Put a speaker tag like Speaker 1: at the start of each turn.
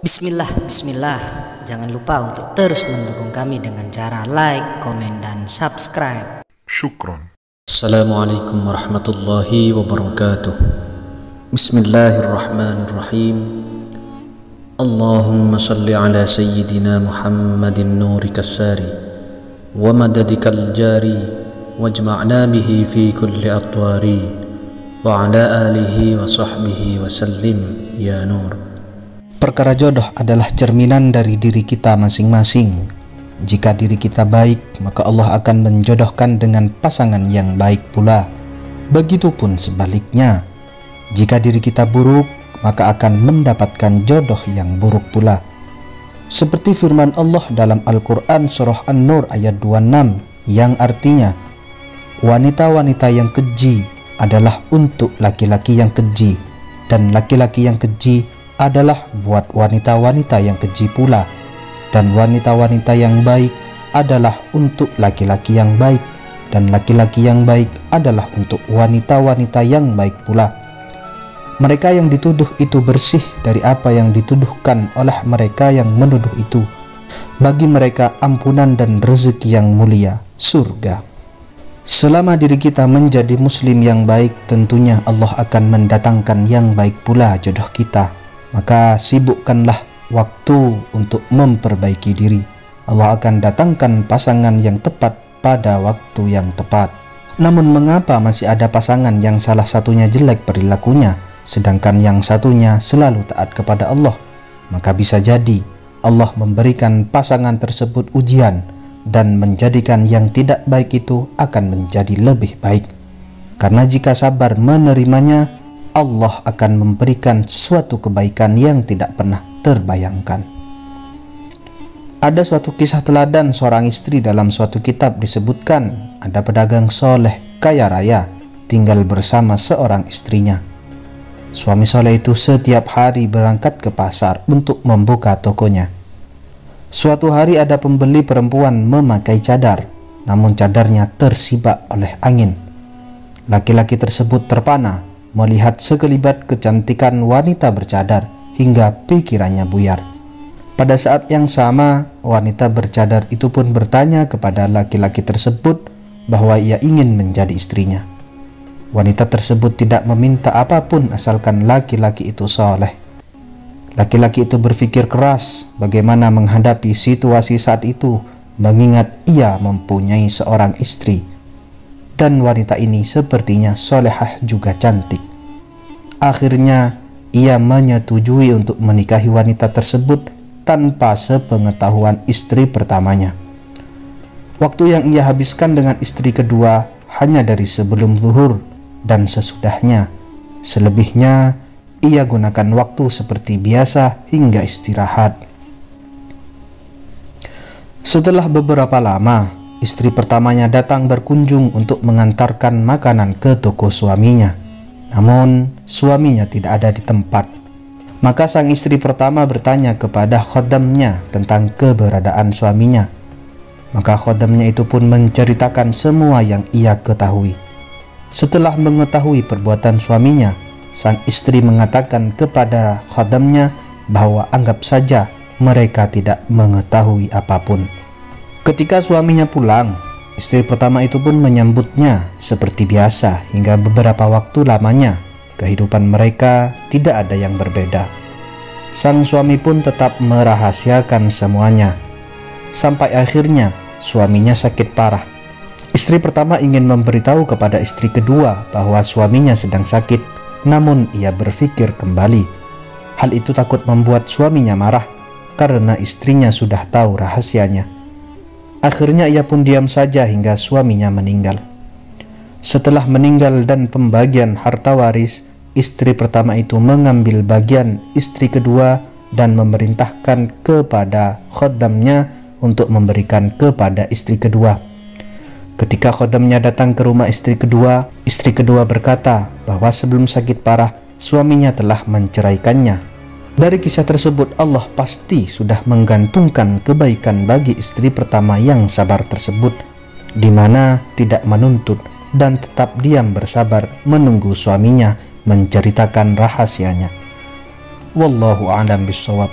Speaker 1: Bismillah, bismillah. Jangan lupa untuk terus mendukung kami dengan cara like, komen, dan subscribe.
Speaker 2: Syukron.
Speaker 3: Assalamualaikum warahmatullahi wabarakatuh. Bismillahirrahmanirrahim. Allahumma salli ala sayyidina Muhammadin nurika sari wa madadikal jari wajma'na bihi fi kulli atwari wa ala alihi wa sahbihi wa sallim ya nur.
Speaker 4: Perkara jodoh adalah cerminan dari diri kita masing-masing. Jika diri kita baik, maka Allah akan menjodohkan dengan pasangan yang baik pula. Begitupun sebaliknya, jika diri kita buruk, maka akan mendapatkan jodoh yang buruk pula. Seperti firman Allah dalam Al-Quran surah An-Nur ayat 26 yang artinya, wanita-wanita yang keji adalah untuk laki-laki yang keji, dan laki-laki yang keji adalah buat wanita-wanita yang keji pula, dan wanita-wanita yang baik adalah untuk laki-laki yang baik, dan laki-laki yang baik adalah untuk wanita-wanita yang baik pula. Mereka yang dituduh itu bersih dari apa yang dituduhkan oleh mereka yang menuduh itu. Bagi mereka ampunan dan rezeki yang mulia, surga. Selama diri kita menjadi muslim yang baik, tentunya Allah akan mendatangkan yang baik pula jodoh kita. Maka sibukkanlah waktu untuk memperbaiki diri. Allah akan datangkan pasangan yang tepat pada waktu yang tepat. Namun mengapa masih ada pasangan yang salah satunya jelek perilakunya, sedangkan yang satunya selalu taat kepada Allah? Maka bisa jadi Allah memberikan pasangan tersebut ujian dan menjadikan yang tidak baik itu akan menjadi lebih baik. Karena jika sabar menerimanya, Allah akan memberikan suatu kebaikan yang tidak pernah terbayangkan. Ada suatu kisah teladan seorang istri dalam suatu kitab disebutkan, ada pedagang soleh kaya raya tinggal bersama seorang istrinya. Suami soleh itu setiap hari berangkat ke pasar untuk membuka tokonya. Suatu hari ada pembeli perempuan memakai cadar, namun cadarnya tersibak oleh angin. Laki-laki tersebut terpana melihat sekelibat kecantikan wanita bercadar hingga pikirannya buyar. Pada saat yang sama, wanita bercadar itu pun bertanya kepada laki-laki tersebut bahwa ia ingin menjadi istrinya. Wanita tersebut tidak meminta apapun asalkan laki-laki itu soleh. Laki-laki itu berpikir keras bagaimana menghadapi situasi saat itu, mengingat ia mempunyai seorang istri. Dan wanita ini sepertinya solehah juga cantik. Akhirnya ia menyetujui untuk menikahi wanita tersebut tanpa sepengetahuan istri pertamanya. Waktu yang ia habiskan dengan istri kedua hanya dari sebelum zuhur dan sesudahnya. Selebihnya ia gunakan waktu seperti biasa hingga istirahat. Setelah beberapa lama, istri pertamanya datang berkunjung untuk mengantarkan makanan ke toko suaminya. Namun suaminya tidak ada di tempat. Maka sang istri pertama bertanya kepada khodamnya tentang keberadaan suaminya. Maka khodamnya itu pun menceritakan semua yang ia ketahui. Setelah mengetahui perbuatan suaminya, sang istri mengatakan kepada khodamnya bahwa anggap saja mereka tidak mengetahui apapun. Ketika suaminya pulang, istri pertama itu pun menyambutnya seperti biasa hingga beberapa waktu lamanya kehidupan mereka tidak ada yang berbeda. Sang suami pun tetap merahasiakan semuanya. Sampai akhirnya suaminya sakit parah. Istri pertama ingin memberitahu kepada istri kedua bahwa suaminya sedang sakit, namun ia berpikir kembali. Hal itu takut membuat suaminya marah karena istrinya sudah tahu rahasianya. Akhirnya ia pun diam saja hingga suaminya meninggal. Setelah meninggal dan pembagian harta waris, istri pertama itu mengambil bagian istri kedua dan memerintahkan kepada khodamnya untuk memberikan kepada istri kedua. Ketika khodamnya datang ke rumah istri kedua berkata bahwa sebelum sakit parah suaminya telah menceraikannya. Dari kisah tersebut Allah pasti sudah menggantungkan kebaikan bagi istri pertama yang sabar tersebut, di mana tidak menuntut dan tetap diam bersabar menunggu suaminya menceritakan rahasianya. Wallahu a'lam bishawab.